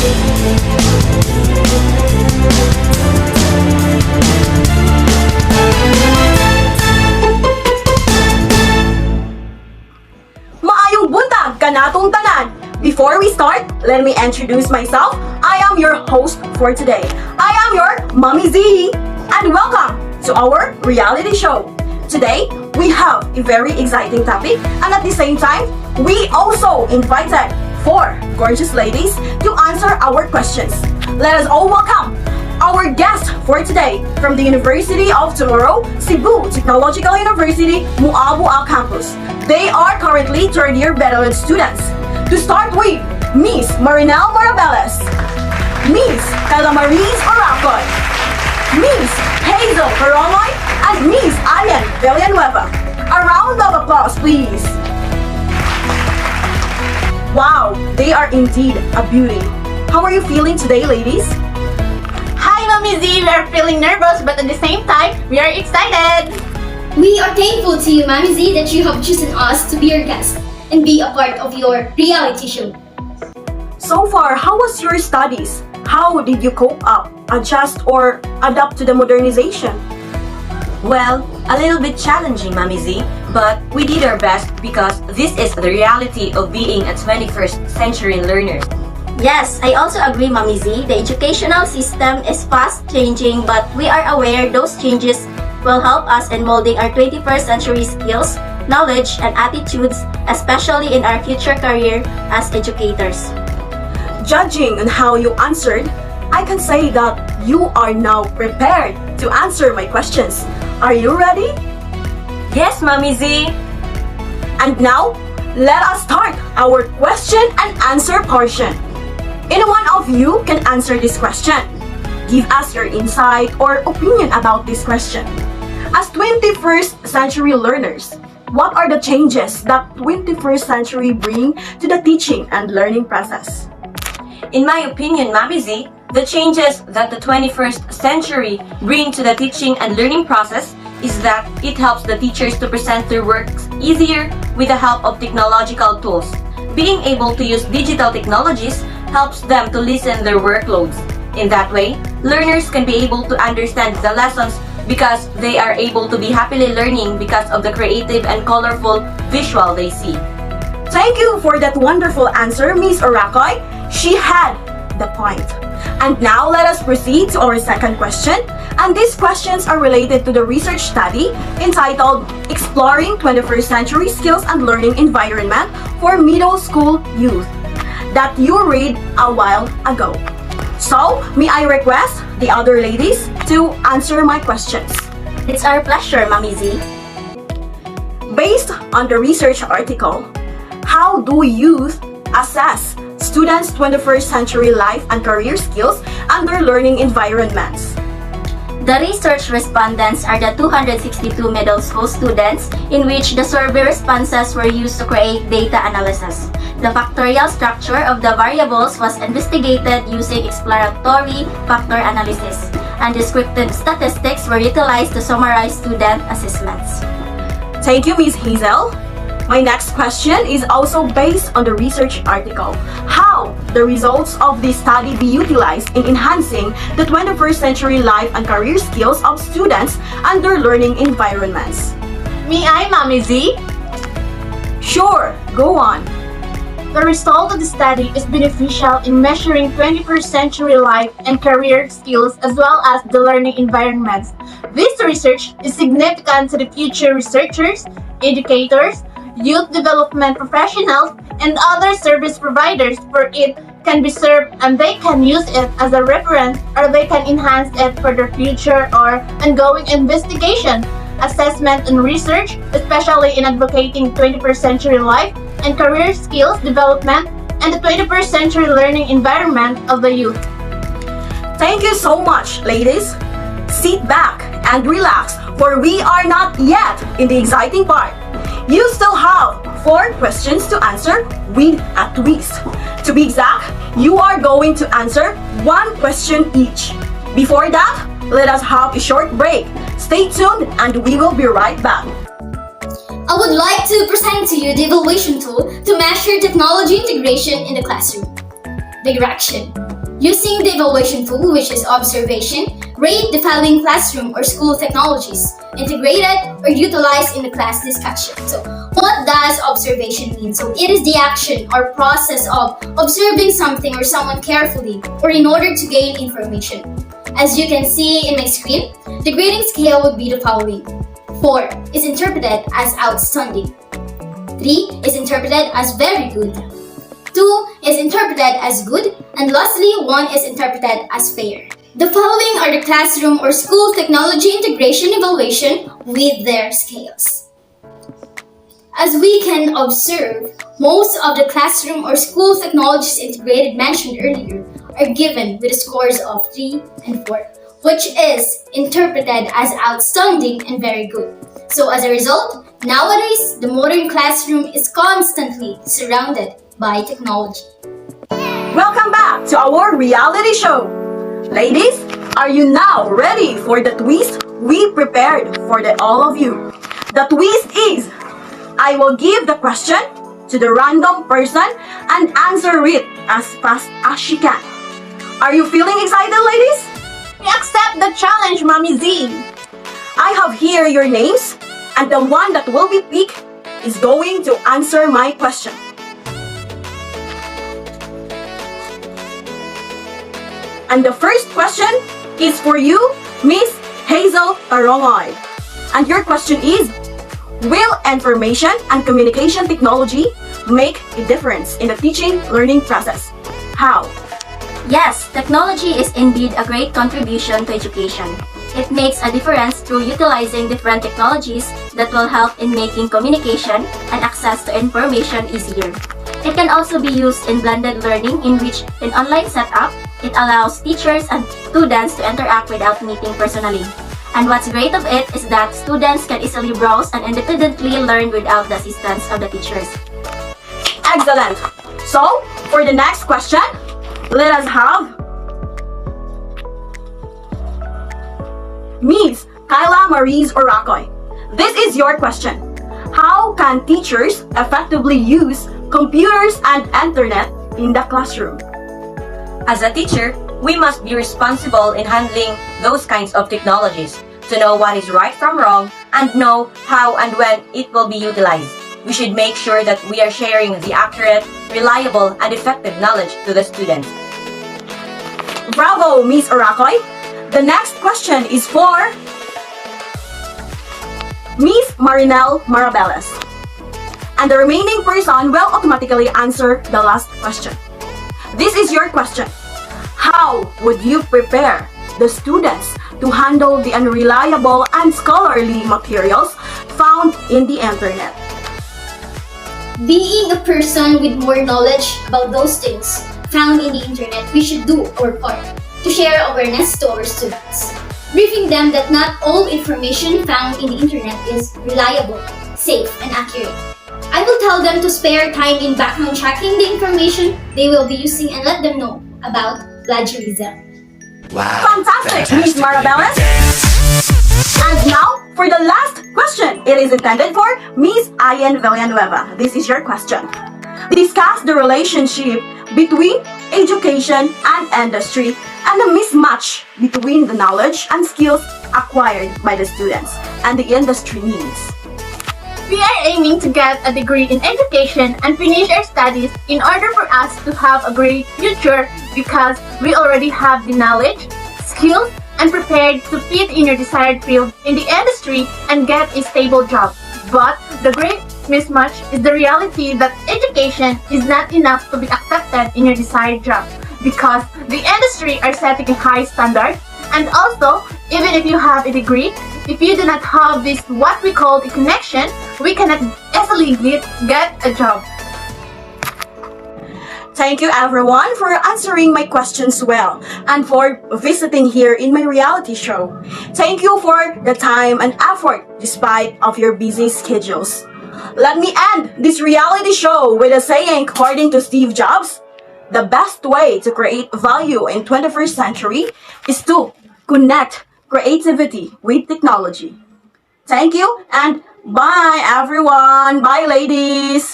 Maayong buntag kanatong tanan! Before we start, let me introduce myself. I am your host for today. I am your Mommy Z, and welcome to our reality show. Today, we have a very exciting topic, and at the same time, we also invited 4 gorgeous ladies to answer our questions. Let us all welcome our guest for today from the University of Tomorrow, Cebu Technological University, Muabua Campus. They are currently third-year veteran students. To start with, Miss Marinel Marabeles, Miss Calamaris Oracoy, Miss Hazel Caronoy, and Miss Allen Villanueva. A round of applause, please. Wow, they are indeed a beauty. How are you feeling today, ladies? Hi, Mommy Z! We are feeling nervous, but at the same time, we are excited! We are thankful to you, Mami Z, that you have chosen us to be your guest and be a part of your reality show. So far, how was your studies? How did you cope up, adjust, or adapt to the modernization? Well, a little bit challenging, Mami Z, but we did our best because this is the reality of being a 21st century learner. Yes, I also agree, Mami Z. The educational system is fast changing, but we are aware those changes will help us in molding our 21st century skills, knowledge, and attitudes, especially in our future career as educators. Judging on how you answered, I can say that you are now prepared to answer my questions. Are you ready? Yes, Mami Z! And now, let us start our question and answer portion. Any one of you can answer this question. Give us your insight or opinion about this question. As 21st century learners, what are the changes that 21st century bring to the teaching and learning process? In my opinion, Mami Z, the changes that the 21st century bring to the teaching and learning process is that it helps the teachers to present their works easier with the help of technological tools. Being able to use digital technologies helps them to lessen their workloads. In that way, learners can be able to understand the lessons because they are able to be happily learning because of the creative and colorful visual they see. Thank you for that wonderful answer, Miss Oracoy. She had the point. And now let us proceed to our second question. And these questions are related to the research study entitled Exploring 21st Century Skills and Learning Environment for Middle School Youth that you read a while ago. So, may I request the other ladies to answer my questions? It's our pleasure, Mami Z. Based on the research article, how do youth assess students' 21st century life and career skills and their learning environments? The research respondents are the 262 middle school students in which the survey responses were used to create data analysis. The factorial structure of the variables was investigated using exploratory factor analysis, and descriptive statistics were utilized to summarize student assessments. Thank you, Ms. Hazel. My next question is also based on the research article. How the results of this study be utilized in enhancing the 21st century life and career skills of students and their learning environments? May I, Mommy Z? Sure, go on. The result of the study is beneficial in measuring 21st century life and career skills as well as the learning environments. This research is significant to the future researchers, educators, youth development professionals, and other service providers, for it can be served and they can use it as a reference or they can enhance it for their future or ongoing investigation, assessment, and research, especially in advocating 21st century life and career skills development and the 21st century learning environment of the youth. Thank you so much, ladies. Sit back and relax, for we are not yet in the exciting part. You still have 4 questions to answer with a twist. To be exact, you are going to answer 1 question each. Before that, let us have a short break. Stay tuned and we will be right back. I would like to present to you the evaluation tool to measure technology integration in the classroom. Direction. Using the evaluation tool, which is observation, rate the following classroom or school technologies integrated or utilized in the class discussion. So, what does observation mean? So, it is the action or process of observing something or someone carefully or in order to gain information. As you can see in my screen, the grading scale would be the following. 4 is interpreted as outstanding. 3 is interpreted as very good. 2 is interpreted as good, and lastly, 1 is interpreted as fair. The following are the classroom or school technology integration evaluation with their scales. As we can observe, most of the classroom or school technologies integrated mentioned earlier are given with scores of 3 and 4, which is interpreted as outstanding and very good. So as a result, nowadays, the modern classroom is constantly surrounded by technology. Welcome back to our reality show. Ladies, are you now ready for the twist we prepared for all of you? The twist is, I will give the question to the random person and answer it as fast as she can. Are you feeling excited, ladies? We accept the challenge, Mommy Z. I have here your names, and the one that will be picked is going to answer my question. And the first question is for you, Miss Hazel Tarongoy. And your question is, will information and communication technology make a difference in the teaching-learning process? How? Yes, technology is indeed a great contribution to education. It makes a difference through utilizing different technologies that will help in making communication and access to information easier. It can also be used in blended learning, in which in online setup, it allows teachers and students to interact without meeting personally. And what's great of it is that students can easily browse and independently learn without the assistance of the teachers. Excellent! So, for the next question, let us have Miss Kyla Maries Oracoy. This is your question. How can teachers effectively use computers and internet in the classroom? As a teacher, we must be responsible in handling those kinds of technologies to know what is right from wrong and know how and when it will be utilized. We should make sure that we are sharing the accurate, reliable, and effective knowledge to the students. Bravo, Miss Oracoy! The next question is for Miss Marinelle Marabeles. And the remaining person will automatically answer the last question. This is your question. How would you prepare the students to handle the unreliable and scholarly materials found in the internet? Being a person with more knowledge about those things found in the internet, we should do our part to share awareness to our students, briefing them that not all information found in the internet is reliable, safe, and accurate. I will tell them to spare time in background checking the information they will be using and let them know about plagiarism. Wow. Fantastic, Miss Marabeles! And now, for the last question, it is intended for Miss Ayen Villanueva. This is your question. Discuss the relationship between education and industry and the mismatch between the knowledge and skills acquired by the students and the industry needs. We are aiming to get a degree in education and finish our studies in order for us to have a great future because we already have the knowledge, skills, and prepared to fit in your desired field in the industry and get a stable job. But the great mismatch is the reality that education is not enough to be accepted in your desired job because the industry are setting a high standard, and also, even if you have a degree, if you do not have this what we call the connection, we cannot easily get a job. Thank you everyone for answering my questions well and for visiting here in my reality show. Thank you for the time and effort despite of your busy schedules. Let me end this reality show with a saying according to Steve Jobs: the best way to create value in 21st century is to connect creativity with technology. Thank you and bye everyone. Bye ladies.